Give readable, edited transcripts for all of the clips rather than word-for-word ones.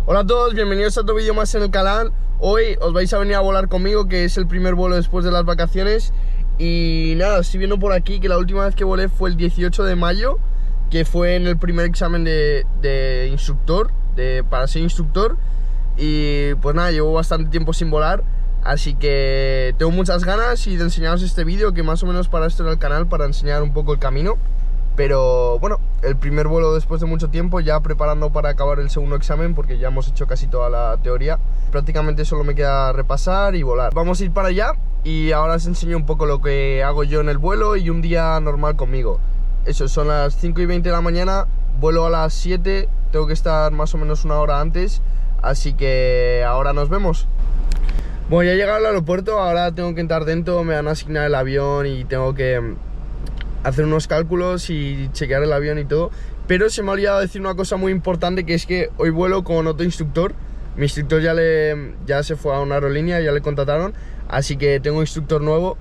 Hola a todos, bienvenidos a otro vídeo más en el canal. Hoy os vais a venir a volar conmigo, que es el primer vuelo después de las vacaciones. Y nada, estoy viendo por aquí que la última vez que volé fue el 18 de mayo, que fue en el primer examen de instructor, para ser instructor. Y pues nada, llevo bastante tiempo sin volar, así que tengo muchas ganas de enseñaros este vídeo, que más o menos para esto era el canal, para enseñar un poco el camino. Pero bueno, el primer vuelo después de mucho tiempo, ya preparando para acabar el segundo examen, porque ya hemos hecho casi toda la teoría. Prácticamente solo me queda repasar y volar. Vamos a ir para allá y ahora os enseño un poco lo que hago yo en el vuelo y un día normal conmigo. Eso, son las 5:20 de la mañana, vuelo a las 7, tengo que estar más o menos una hora antes, así que ahora nos vemos. Bueno, ya he llegado al aeropuerto, ahora tengo que entrar dentro, me van a asignar el avión y tengo que hacer unos cálculos y chequear el avión y todo. Pero se me ha olvidado decir una cosa muy importante, que es que hoy vuelo con otro instructor. Mi instructor ya se fue a una aerolínea, ya le contrataron, así que tengo un instructor nuevo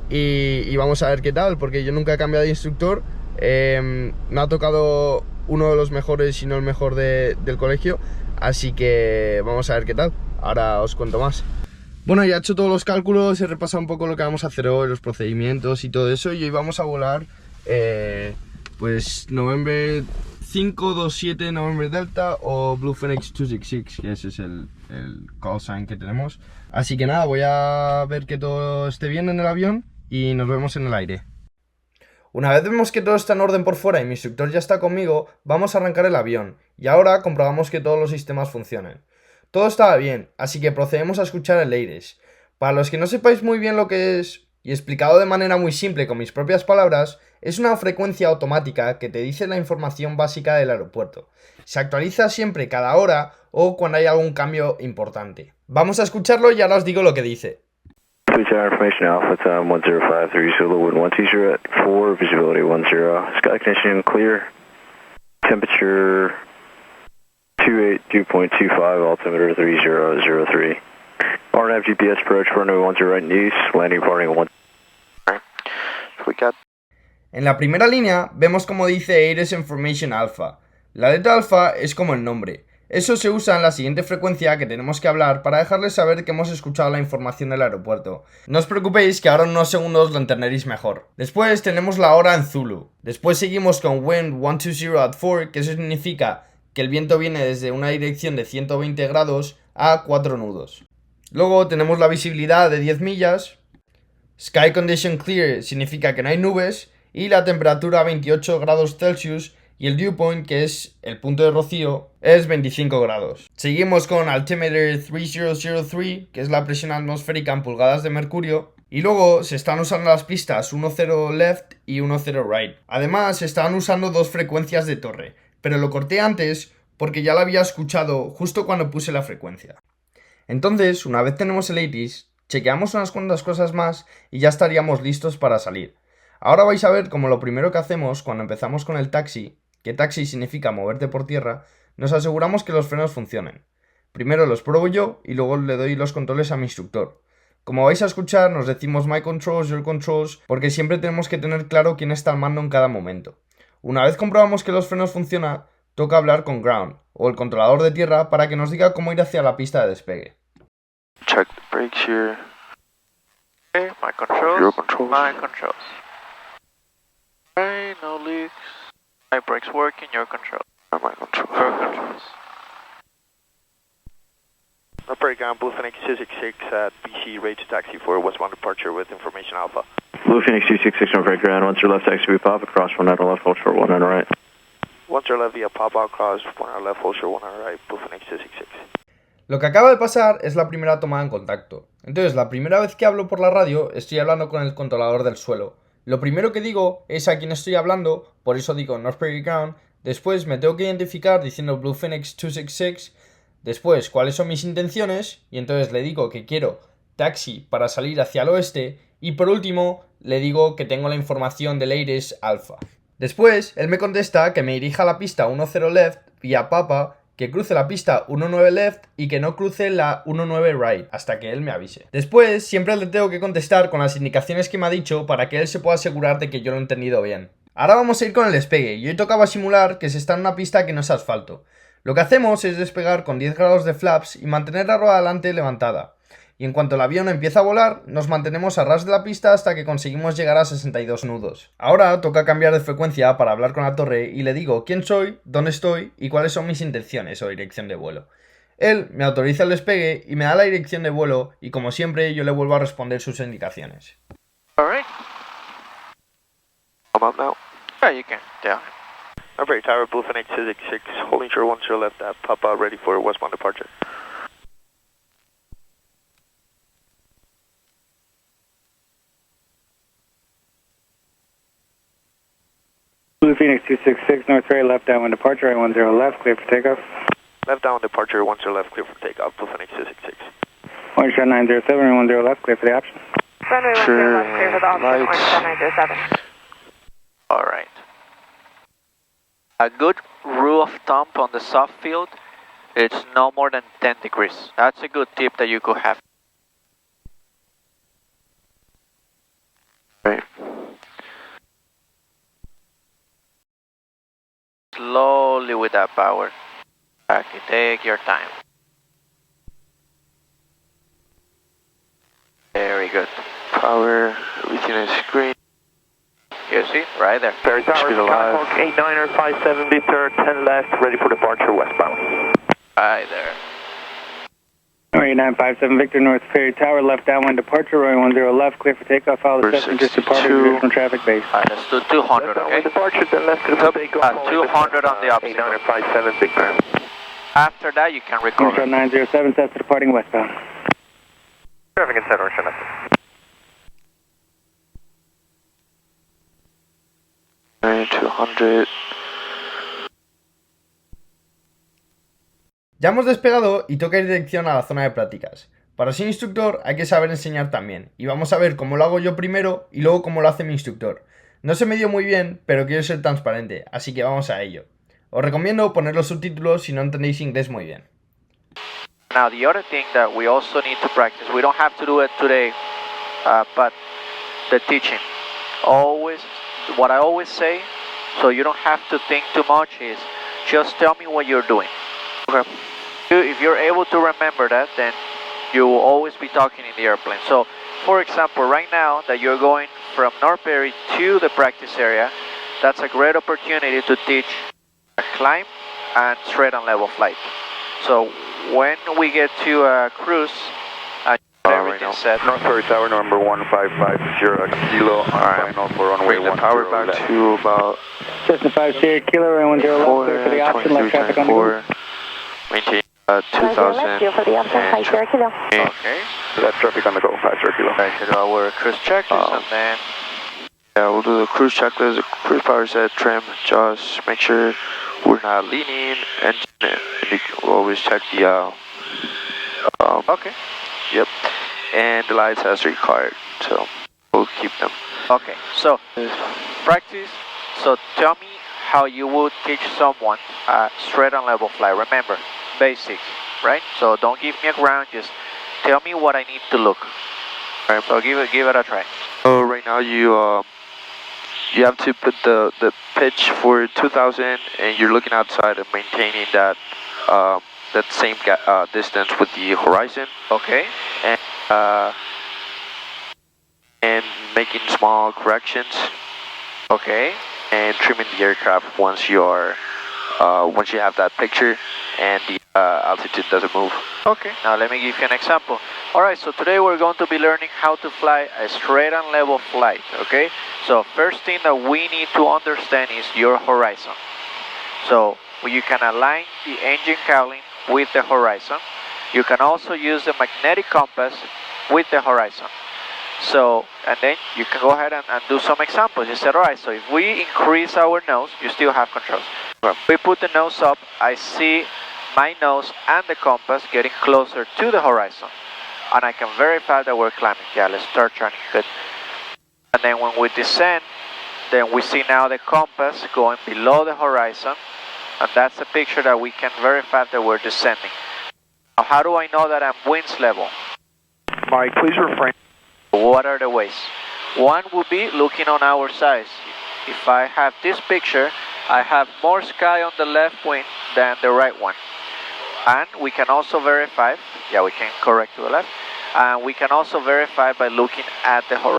y vamos a ver qué tal, porque yo nunca he cambiado de instructor. Me ha tocado uno de los mejores, si no el mejor del colegio, así que vamos a ver qué tal. Ahora os cuento más. Bueno, ya he hecho todos los cálculos, he repasado un poco lo que vamos a hacer hoy, los procedimientos y todo eso, y hoy vamos a volar pues November 527 November Delta o Blue Phoenix 266, que ese es el call sign que tenemos. Así que nada, voy a ver que todo esté bien en el avión y nos vemos en el aire. Una vez vemos que todo está en orden por fuera y mi instructor ya está conmigo, vamos a arrancar el avión y ahora comprobamos que todos los sistemas funcionen. Todo estaba bien, así que procedemos a escuchar el AIRES. Para los que no sepáis muy bien lo que es, y explicado de manera muy simple con mis propias palabras, es una frecuencia automática que te dice la información básica del aeropuerto. Se actualiza siempre cada hora o cuando hay algún cambio importante. Vamos a escucharlo y ahora os digo lo que dice. Please have information Alpha time 10530 Zulu wind 120 at 4 visibility 10 sky condition clear temperature 2.25 altimeter 3003 RNAV GPS approach runway 10 right east landing parting 1. We got. En la primera línea vemos como dice AIRES Information Alpha. La letra alfa es como el nombre. Eso se usa en la siguiente frecuencia que tenemos que hablar para dejarles saber que hemos escuchado la información del aeropuerto. No os preocupéis, que ahora en unos segundos lo entenderéis mejor. Después tenemos la hora en Zulu. Después seguimos con Wind 120 at 4, que eso significa que el viento viene desde una dirección de 120 grados a 4 nudos. Luego tenemos la visibilidad de 10 millas. Sky Condition Clear significa que no hay nubes. Y la temperatura 28 grados Celsius. Y el dew point, que es el punto de rocío, es 25 grados. Seguimos con altimeter 3003, que es la presión atmosférica en pulgadas de mercurio. Y luego se están usando las pistas 10 left y 10 right. Además se están usando dos frecuencias de torre, pero lo corté antes porque ya la había escuchado justo cuando puse la frecuencia. Entonces, una vez tenemos el AIRES, chequeamos unas cuantas cosas más y ya estaríamos listos para salir. Ahora vais a ver como lo primero que hacemos cuando empezamos con el taxi, que taxi significa moverte por tierra, nos aseguramos que los frenos funcionen. Primero los pruebo yo y luego le doy los controles a mi instructor. Como vais a escuchar, nos decimos my controls, your controls, porque siempre tenemos que tener claro quién está al mando en cada momento. Una vez comprobamos que los frenos funcionan, toca hablar con ground, o el controlador de tierra, para que nos diga cómo ir hacia la pista de despegue. Check the brakes here. Okay, my controls. Your controls. My controls. Okay, no leaks. My brakes working, your control. My controls. Your controls. Operator ground, Blue Phoenix 266 at BC, ready to taxi for westbound departure with information Alpha. Blue Phoenix 266 on right ground, 10 left taxi we pop across 1 out left, hold short 1 out right. 10 left via pop out cross, 1 out left, hold short 1 out right, Blue Phoenix 266. Lo que acaba de pasar es la primera tomada en contacto. Entonces, la primera vez que hablo por la radio, estoy hablando con el controlador del suelo. Lo primero que digo es a quién estoy hablando, por eso digo North Prairie Ground. Después me tengo que identificar diciendo Blue Phoenix 266. Después, cuáles son mis intenciones, y entonces le digo que quiero taxi para salir hacia el oeste. Y por último, le digo que tengo la información del AIRES Alpha. Después, él me contesta que me dirija a la pista 10 left vía Papa, que cruce la pista 19 left y que no cruce la 19 right, hasta que él me avise. Después, siempre le tengo que contestar con las indicaciones que me ha dicho para que él se pueda asegurar de que yo lo he entendido bien. Ahora vamos a ir con el despegue, y hoy tocaba simular que se está en una pista que no es asfalto. Lo que hacemos es despegar con 10 grados de flaps y mantener la rueda delante levantada. Y en cuanto el avión empieza a volar, nos mantenemos a ras de la pista hasta que conseguimos llegar a 62 nudos. Ahora toca cambiar de frecuencia para hablar con la torre y le digo quién soy, dónde estoy y cuáles son mis intenciones o dirección de vuelo. Él me autoriza el despegue y me da la dirección de vuelo y como siempre yo le vuelvo a responder sus indicaciones. Alright. I'm up now. Yeah, you can. Yeah. Alright, Tower, Bluefin 866, holding short 10 left, Papa, ready for westbound departure. Blue Phoenix 266, North Ferry, left downwind departure, I-10 left, clear for takeoff. Left down departure 10 left, clear for takeoff, Bluefin 266. Orange shot 907, I-10 left, clear for the option. Runway 10 left, clear for the option, Orange shot 907. Alright. A good rule of thumb on the soft field, it's no more than 10 degrees. That's a good tip that you could have. Right. Slowly with that power. Okay, take your time. Very good. Power, everything is green. You see, right there. Ferry Tower, Speed alive. Skyhawk 89er 57 Victor, 10 left, ready for departure westbound. Right there. Norway 957 Victor, North Ferry Tower, left downwind departure, Roy 10 left, clear for takeoff, follow the Cessna just departed, 62. additional traffic base. Alright, let's do 200, okay? Departure, then left to the takeoff. 200 on the opposite. 89er 57 Victor. After that, you can Orange recover. shot 907, Cessna departing westbound. Traffic inside Orange shot 907. 200. Ya hemos despegado y toca ir dirección a la zona de prácticas. Para ser instructor hay que saber enseñar también, y vamos a ver cómo lo hago yo primero y luego cómo lo hace mi instructor. No se me dio muy bien, pero quiero ser transparente, así que vamos a ello. Os recomiendo poner los subtítulos si no entendéis inglés muy bien. Now, the other thing that we also need to practice, we don't have to do it today, but the teaching. Always, what I always say, so you don't have to think too much, is just tell me what you're doing. Okay. If you're able to remember that, then you will always be talking in the airplane. So, for example, right now that you're going from North Perry to the practice area, that's a great opportunity to teach a climb and straight and level flight. So when we get to a cruise, everything set. North Ferry Tower, number 1550 Kilo, on final for runway 10 power back left. to about Cessna 5 Sierra Kilo, Roy 10 left, clear for the option, left traffic on the go. Maintain 2000. Left, clear for the option, 5 Sierra Kilo. Okay. Left traffic on the go, 5 Kilo. Back to our cruise checklist and then we'll do the cruise checklist, the cruise power set, trim, just make sure we're not leaning, and we'll always check the okay. Yep. And the lights as required, so we'll keep them. Okay, so practice. So tell me how you would teach someone straight and level flight. Remember, basics, right? So don't give me a ground, just tell me what I need to look. All right, so give it a try. So right now you have to put the pitch for 2000, and you're looking outside and maintaining that that same distance with the horizon. Okay, and making small corrections. Okay, and trimming the aircraft once you have that picture and the altitude doesn't move. Okay, now let me give you an example. Alright, so today we're going to be learning how to fly a straight and level flight, okay? So first thing that we need to understand is your horizon. So you can align the engine cowling with the horizon. You can also use the magnetic compass with the horizon. So, and then you can go ahead and do some examples. You said, alright, so if we increase our nose, you still have controls. When we put the nose up, I see my nose and the compass getting closer to the horizon. And I can verify that we're climbing. Yeah, let's start turning. Good. And then when we descend, then we see now the compass going below the horizon. And that's a picture that we can verify that we're descending. Now, how do I know that I'm winds level? Mike, please refrain. What are the ways? One would be looking on our sides. If I have this picture I have more sky on the left wing than the right one. And we can also verify, yeah, we can correct to the left, and we can also verify by looking at the horizon.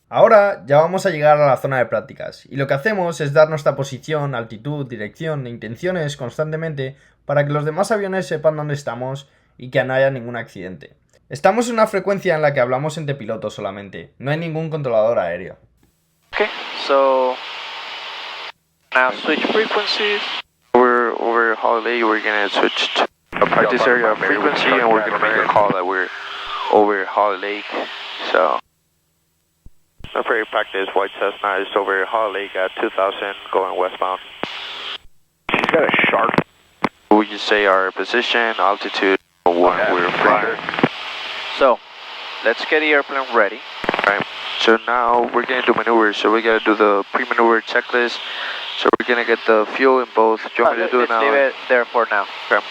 Ahora ya vamos a llegar a la zona de prácticas y lo que hacemos es dar nuestra posición, altitud, dirección e intenciones constantemente para que los demás aviones sepan dónde estamos y que no haya ningún accidente. Estamos en una frecuencia en la que hablamos entre pilotos solamente, no hay ningún controlador aéreo. Okay, so now switch frequencies. Over Holiday, we're gonna switch to a practice area frequency and we're gonna make a call that we're over Holly Lake. So Prairie practice, White Cessna is over Holly Lake at 2000 going westbound. She's got a sharp. we just say our position, altitude, what we're flying. So let's get the airplane ready. Right. So now we're gonna do maneuvers. So we gotta do the pre-maneuver checklist. So we're gonna get the fuel in both. Do you want me to do it now? Leave it there for now. Okay.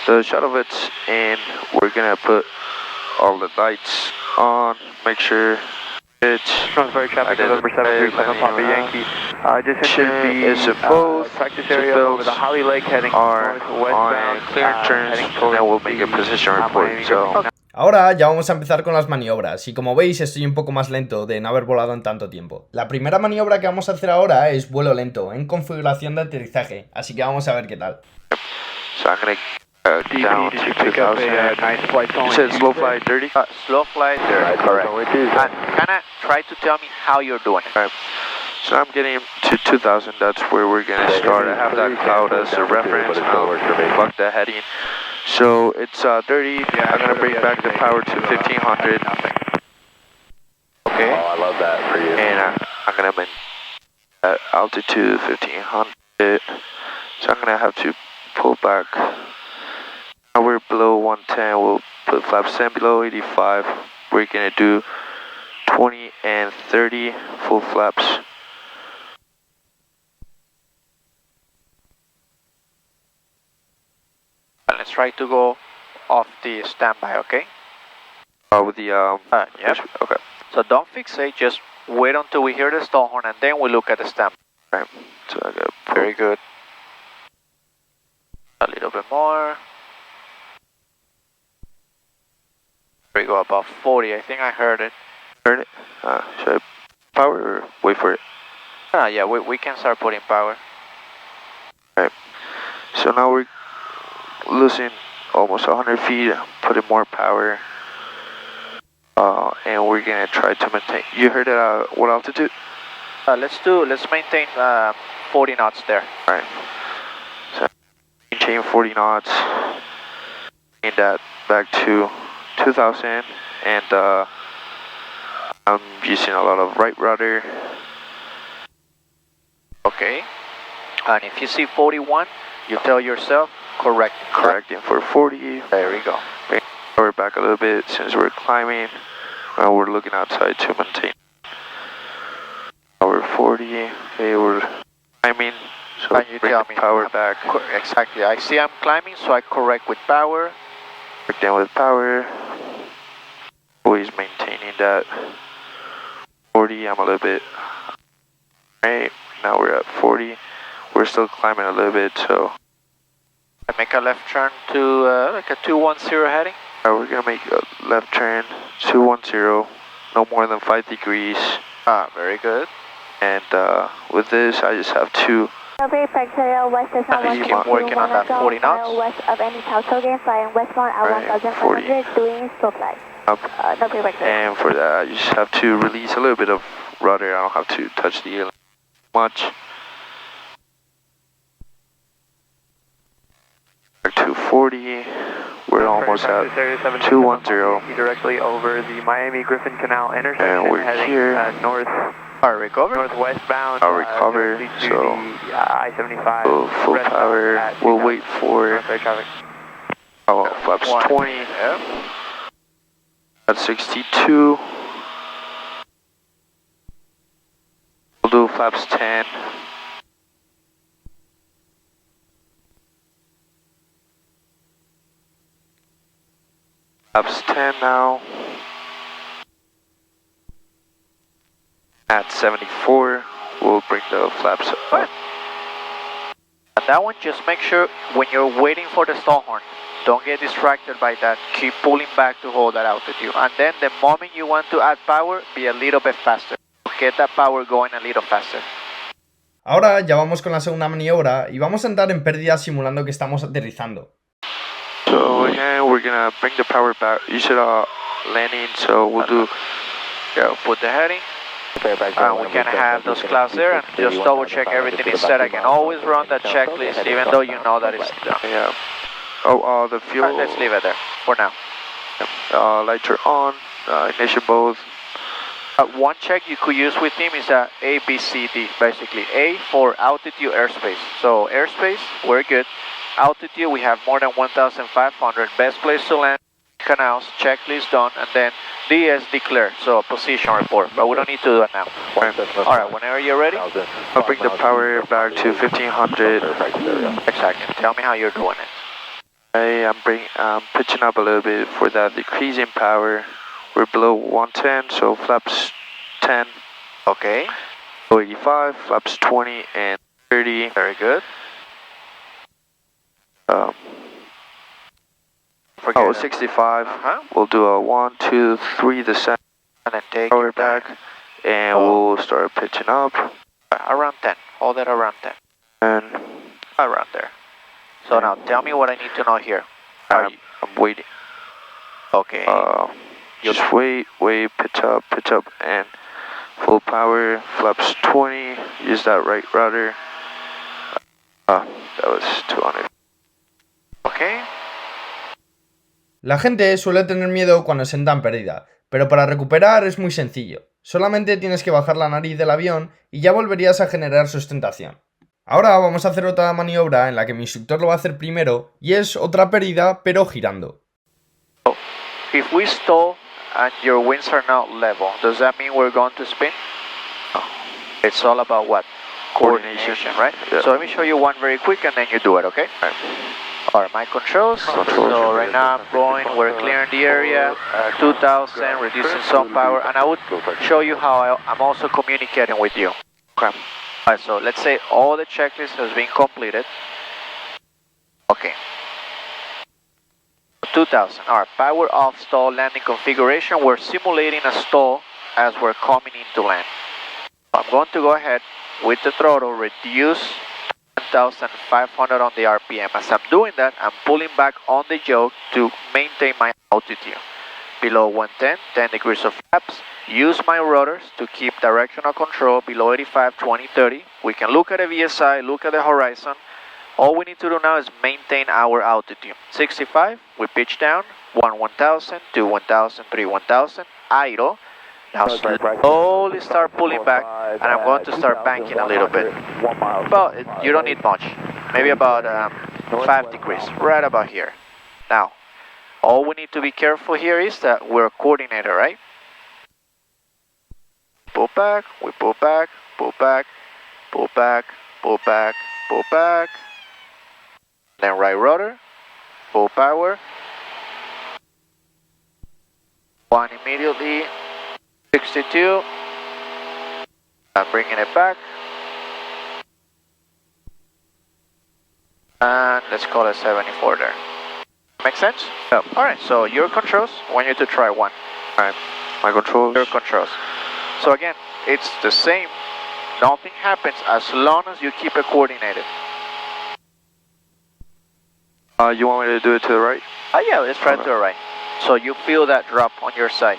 The shuttle bit's in. We're gonna put all the lights on. Make sure it's. Transfer traffic November 737 Papa Yankee. Just entered the both practice area over the Holly Lake heading westbound. Clear turns, and then we'll make a position report. So. Ahora ya vamos a empezar con las maniobras y como veis estoy un poco más lento de no haber volado en tanto tiempo. La primera maniobra que vamos a hacer ahora es vuelo lento en configuración de aterrizaje, así que vamos a ver qué tal. So I'm gonna down to 2000. Nice flight You said slow flight 30? Slow flight 30, correct. And kinda try to tell me how you're doing it. Right. So I'm getting to 2000, that's where we're gonna start. I have that cloud as a reference, I'll plug the heading. So it's 30, I'm gonna bring back the power to 1500. Okay. Oh, I love that for you. And I'm gonna maintain altitude 1500. So I'm gonna have to pull back. Now we're below 110, we'll put flaps 10 below 85. We're gonna do 20 and 30 full flaps. Let's try to go off the standby, okay? With the yep. Okay. So don't fixate, just wait until we hear the stall horn and then we look at the standby. Right. So I got very good. A little bit more. There we go, about 40. I think I heard it. Heard it? Should I power or wait for it? Yeah, we can start putting power. Right. So now we're losing almost 100 feet, putting more power, and we're gonna try to maintain. You heard it at what altitude? Let's maintain 40 knots there. All right. So maintain 40 knots. Bring that back to 2000, and I'm using a lot of right rudder. Okay. And if you see 41, you tell yourself. Correcting for 40. There we go. Bring power back a little bit since we're climbing. We're looking outside to maintain. Power 40. Okay, we're climbing. So you bring the power back. Exactly. I see I'm climbing, so I correct with power. Correct down with power. Always maintaining that 40. I'm a little bit. Right. Now we're at 40. We're still climbing a little bit, so. I make a left turn to like a 210 heading. We're gonna make a left turn 210, no more than 5 degrees. Very good. And with this, I just have to. Keep working on that 40 knots. West of any Tauto game, flying westbound at 1500, doing slow flight. Up. And for that, you just have to release a little bit of rudder. I don't have to touch the airline much. Back to 40, we're almost at 210. Directly over the Miami Griffin Canal intersection. And we're heading, here. North. Recover. Northwestbound. I'll recover. So I-75. Full power. We'll wait for. Flaps 20. Yeah. At 62. We'll do flaps 10. Flaps 10 now. At 74, we'll bring the flaps up. that one, just make sure when you're waiting for the stall horn, don't get distracted by that. Keep pulling back to hold that altitude. And then the moment you want to add power, be a little bit faster. Get that power going a little faster. Ahora ya vamos con la segunda maniobra y vamos a entrar en pérdida simulando que estamos aterrizando. So again, we're gonna bring the power back. You should landing. So we'll do. Yeah, put the heading. We can have those clouds there and just double check everything is set. I can always run that checklist even though you know that it's done. Yeah. Oh, the fuel. Right, let's leave it there for now. Lights are on. Ignition both. One check you could use with him is A, B, C, D, basically. A for altitude, airspace. So airspace, we're good. Altitude, we have more than 1,500. Best place to land, canals, checklist done, and then D is declare, so position report. But we don't need to do it now. Alright, whenever you're ready, I'll bring the power back to 1500. Exactly. Tell me how you're doing it. I'm pitching up a little bit for that decreasing power. We're below 110, so flaps 10. Okay. Below 85, flaps 20 and 30. Very good. 65. We'll do a 1, 2, 3 descent. And then take power it back. And we'll start pitching up. Around 10. Hold it around 10. And around there. So now tell me what I need to know here. I'm waiting. Okay. Just wait, pitch up, and full power, flaps 20, use that right rudder. That was 200. Okay. La gente suele tener miedo cuando se entra en pérdida, pero para recuperar es muy sencillo. Solamente tienes que bajar la nariz del avión y ya volverías a generar sustentación. Ahora vamos a hacer otra maniobra en la que mi instructor lo va a hacer primero y es otra pérdida pero girando. If we stall and your wings are not level, does that mean we're going to spin? No. It's all about what? Coordination, right? Yeah. So let me show you one very quick and then you do it, okay? Alright, my controls. So right now I'm going, we're clearing the area, 2000, reducing some power, and I would show you how I'm also communicating with you. Okay. Alright, so let's say all the checklist has been completed. Okay. 2000. Alright, power off stall landing configuration. We're simulating a stall as we're coming into land. I'm going to go ahead with the throttle, reduce 1,500 on the RPM. As I'm doing that, I'm pulling back on the yoke to maintain my altitude. Below 110, 10 degrees of flaps. Use my rotors to keep directional control below 85, 20, 30. We can look at the VSI, look at the horizon. All we need to do now is maintain our altitude. 65, we pitch down, 1,000, 2, 1,000, 3, 1,000, idle. Now slowly start pulling back, and I'm going to start banking a little bit. But you don't need much, maybe about 5 degrees, right about here. Now, all we need to be careful here is that we're a coordinator, right? Pull back, we pull back, pull back, pull back, pull back, pull back. Then right rudder, full power. One immediately, 62. I'm bringing it back. And let's call it 74 there. Make sense? Yeah. Alright, so your controls, I want you to try one. Alright, my controls. Your controls. So again, it's the same. Nothing happens as long as you keep it coordinated. You want me to do it to the right? Yeah, let's try it to the right. So you feel that drop on your side.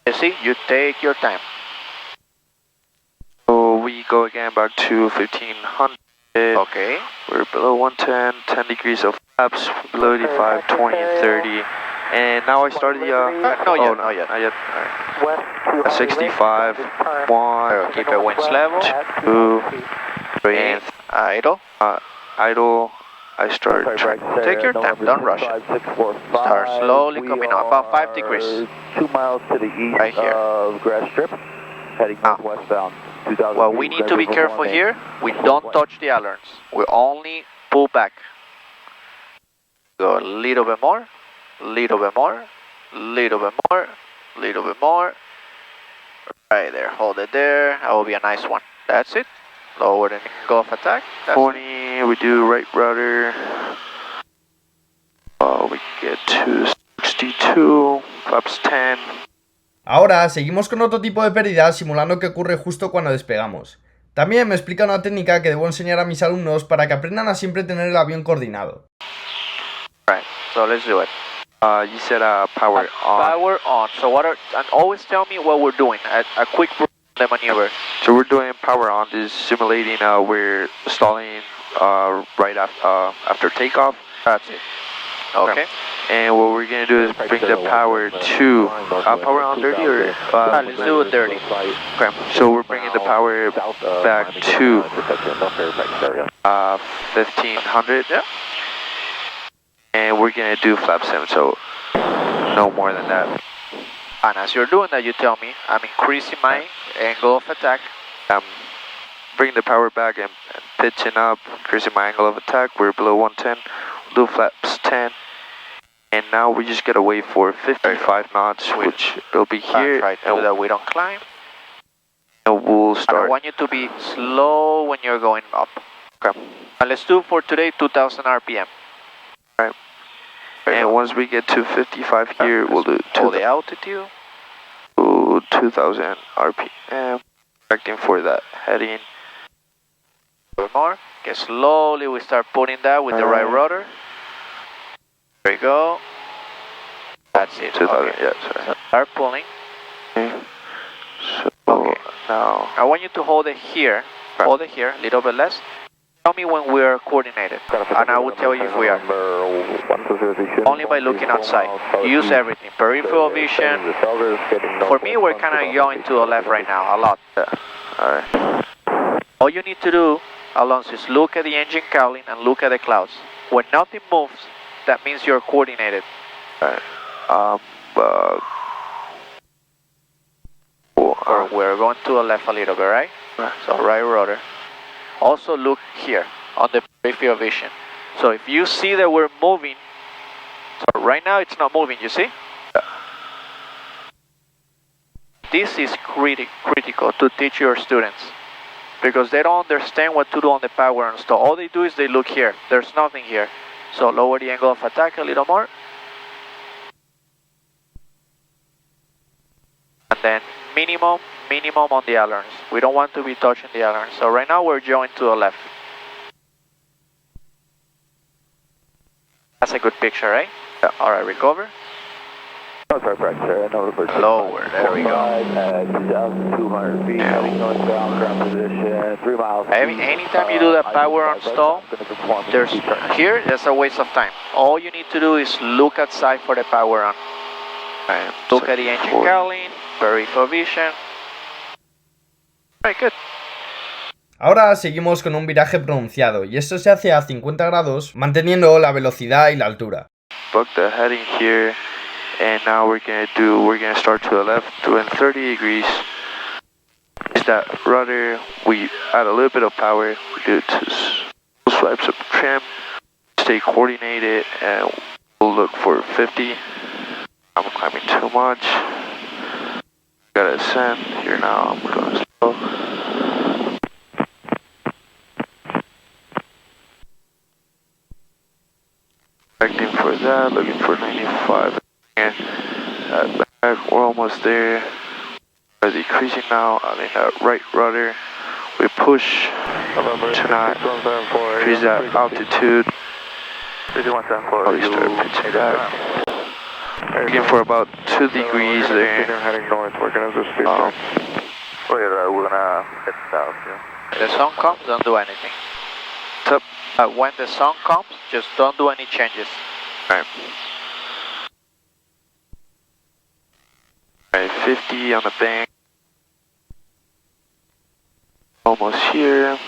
You see, you take your time. So we go again back to 1500. Okay. We're below 110, 10 degrees of flaps, below 85, 20, and 30. And now I started the... not yet. Alright. 65, 1, keep it wings level. 2, 3, and idle. Idle. I start. Take your time, don't rush it. Start slowly coming up, about 5 degrees. 2 miles to the east right here. of Grass Strip, heading northwestbound. Well, we need to be careful here. We don't touch the ailerons. We only pull back. Go a little bit more, little bit more, little bit more, little bit more. Right there, hold it there. That will be a nice one. That's it. Lower the angle of attack. That's 20, we do right rudder. We get to 62, flaps 10. Ahora seguimos con otro tipo de pérdida simulando que ocurre justo cuando despegamos. También me explica una técnica que debo enseñar a mis alumnos para que aprendan a siempre tener el avión coordinado. Right, so let's do it. You said power on. Power on. So and always tell me what we're doing. A quick the maneuver. So we're doing power on. This is simulating we're stalling right after takeoff. That's it. Okay. And what we're gonna do is bring the power to power on dirty or let's do it dirty. Okay. So we're bringing the power back to 1500. Yeah. And we're gonna do flap 7, so no more than that. And as you're doing that, you tell me, I'm increasing my angle of attack. I'm bringing the power back and pitching up, increasing my angle of attack. We're below 110, we'll do flaps 10. And now we just gotta wait for 55 knots, which will be here. Try to do that, we don't climb. And we'll start. I want you to be slow when you're going up. Okay. And let's do for today 2000 RPM. Right. And once we get to 55 here, we'll do the altitude. 2000 RPM. Correcting for that heading. A little more. Okay, slowly we start putting that with the right rudder. There we go. That's it. 2000, okay. Yeah, sorry. Start pulling. Okay. So now I want you to hold it here. Hold it here, a little bit less. Tell me when we are coordinated, and I will tell you if we are. Only by looking outside. Use everything. Peripheral vision. For me, we're kind of going to the left right now, a lot. Alright. All you need to do, Alonso, is look at the engine cowling and look at the clouds. When nothing moves, that means you're coordinated. Or we're going to the left a little bit, right? So right rudder. Also look here on the peripheral vision. So if you see that we're moving, so right now it's not moving, you see? This is critical to teach your students because they don't understand what to do on the power and stall. All they do is they look here. There's nothing here. So lower the angle of attack a little more. And then minimum on the ailerons. We don't want to be touching the ailerons. So right now we're joined to the left. That's a good picture, right? Yeah. Alright, recover. Lower, there we go. 2,200 feet, heading northbound, ground position, 3 miles. Anytime you do that power on stall, there's a waste of time. All you need to do is look outside for the power on. Look at the engine cowling, peripheral vision. Very good. Ahora seguimos con un viraje pronunciado y esto se hace a 50 grados manteniendo la velocidad y la altura. Book the heading here and now we're gonna start to the left doing 30 degrees. Is that rudder, we add a little bit of power, we do 2 swipes of trim, stay coordinated and we'll look for 50. I'm climbing too much. Gotta ascend here now, I'm going slow. Correcting for that, looking for 95 and back, we're almost there. We're decreasing now, I mean right rudder. We push to not increase that altitude. We start pitching back. Looking for about 2 degrees there. Heading north, we're gonna go speed. We're gonna head south, yeah. The sun comes, don't do anything. When the sun comes, just don't do any changes. Right. 50 on the bank. Almost here.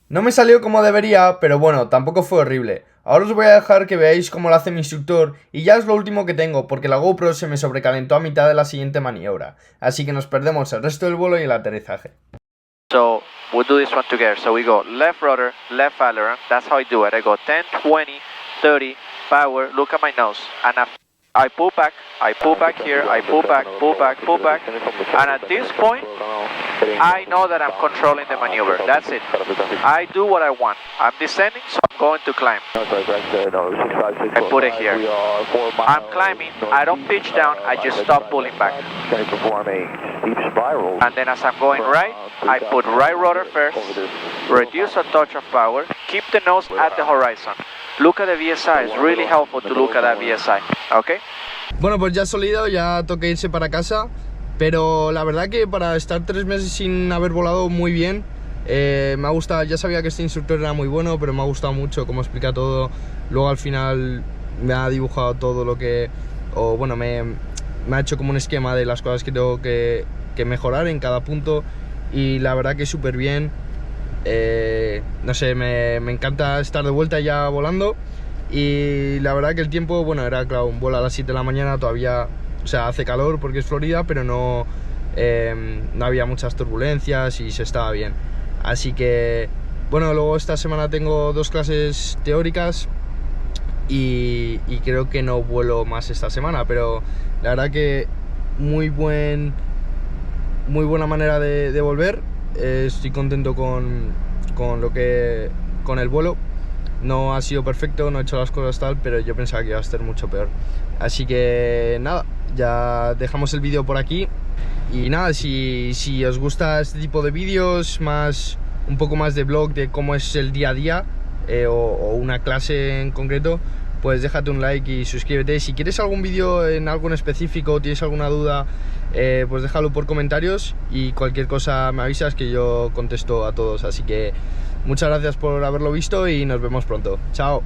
No me salió como debería, pero bueno, tampoco fue horrible. Ahora os voy a dejar que veáis cómo lo hace mi instructor y ya es lo último que tengo porque la GoPro se me sobrecalentó a mitad de la siguiente maniobra. Así que nos perdemos el resto del vuelo y el aterrizaje. So we'll do this one together. So we go left rudder, left aileron. That's how I do it. I go 10, 20, 30 power, look at my nose, and I pull back here, I pull back, and at this point, I know that I'm controlling the maneuver, that's it. I do what I want. I'm descending, so I'm going to climb. I put it here. I'm climbing, I don't pitch down, I just stop pulling back. And then as I'm going right, I put right rudder first, reduce a touch of power, keep the nose at the horizon. Look at the VSI, it's really helpful to look at that VSI, okay? Bueno, pues ya sólido, ya toca irse para casa, pero la verdad que para estar 3 meses sin haber volado muy bien, me ha gustado. Ya sabía que este instructor era muy bueno, pero me ha gustado mucho cómo explica todo. Luego al final me ha dibujado todo lo que, o bueno, me ha hecho como un esquema de las cosas que tengo que mejorar en cada punto, y la verdad que súper bien. No sé, me encanta estar de vuelta ya volando, y la verdad que el tiempo, bueno, era claro, un vuelo a las 7 de la mañana, todavía, o sea, hace calor porque es Florida, pero no había muchas turbulencias y se estaba bien. Así que, bueno, luego esta semana tengo 2 clases teóricas y creo que no vuelo más esta semana, pero la verdad que muy buena manera de volver. Estoy contento con el vuelo. No ha sido perfecto, no he hecho las cosas tal, pero yo pensaba que iba a estar mucho peor. Así que nada, ya dejamos el vídeo por aquí. Y nada, si os gusta este tipo de vídeos, un poco más de vlog de cómo es el día a día, o una clase en concreto, pues déjate un like y suscríbete. Si quieres algún vídeo en algo en específico o tienes alguna duda, pues déjalo por comentarios, y cualquier cosa me avisas que yo contesto a todos. Así que muchas gracias por haberlo visto y nos vemos pronto. Chao.